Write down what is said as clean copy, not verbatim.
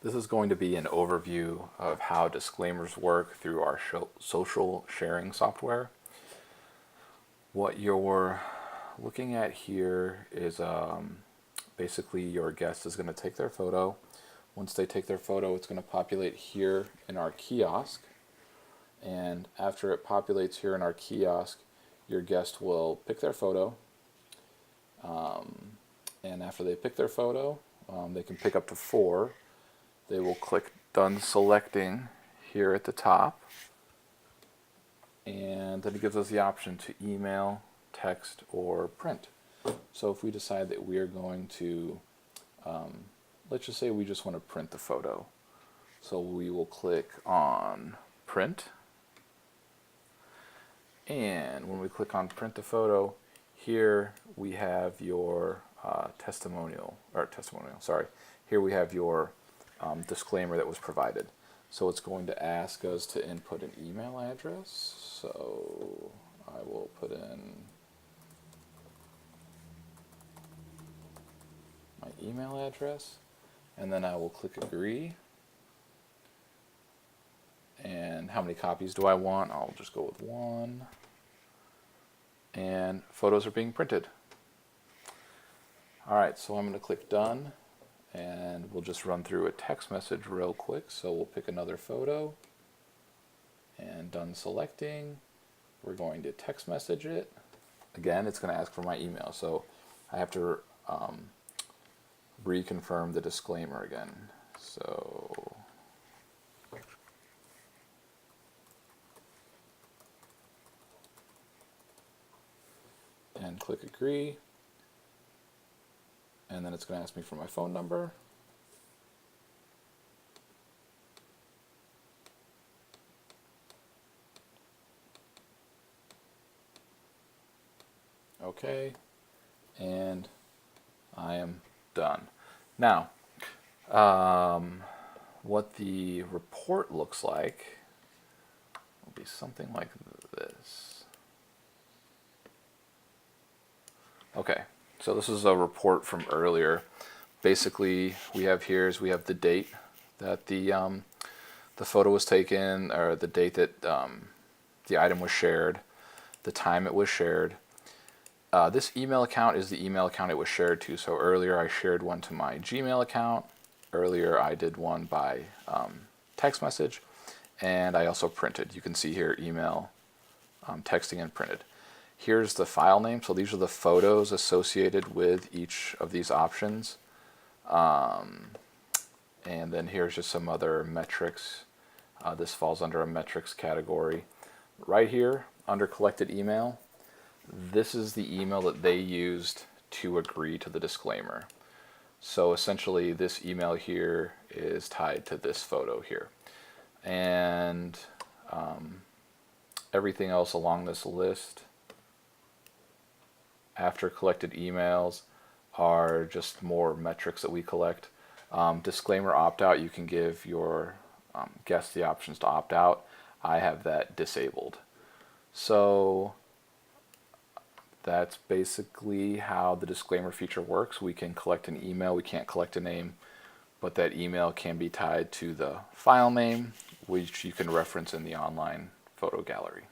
This is going to be an overview of how disclaimers work through our social sharing software. What you're looking at here is basically your guest is going to take their photo. Once they take their photo, it's going to populate here in our kiosk. And after it populates here in our kiosk, your guest will pick their photo. And after they pick their photo, they can pick up to 4. They will click Done Selecting here at the top. And then it gives us the option to email, text, or print. So if we decide that we are going to, let's just say we just want to print the photo. So we will click on Print. And when we click on Print the Photo, here we have your Here we have your disclaimer that was provided. So it's going to ask us to input an email address. So I will put in my email address, and then I will click Agree. And how many copies do I want? I'll just go with 1. And photos are being printed. Alright, so I'm going to click Done, and we'll just run through a text message real quick. So we'll pick another photo, and Done Selecting. We're going to text message it. Again, it's going to ask for my email, so I have to reconfirm the disclaimer again. So and click Agree, and then it's going to ask me for my phone number. Okay, and I am done. Now, what the report looks like will be something like this. Okay, so this is a report from earlier. Basically, we have the date that the photo was taken, or the date that the item was shared, the time it was shared. This email account is the email account it was shared to. So earlier I shared one to my Gmail account. Earlier I did one by text message, and I also printed. You can see here email, texting, and printed. Here's the file name. So these are the photos associated with each of these options. And then here's just some other metrics. This falls under a metrics category. Right here under collected email, this is the email that they used to agree to the disclaimer. So essentially this email here is tied to this photo here. And everything else along this list after collected emails are just more metrics that we collect. Disclaimer opt-out, you can give your guests the options to opt out. I have that disabled. So that's basically how the disclaimer feature works. We can collect an email, we can't collect a name, but that email can be tied to the file name, which you can reference in the online photo gallery.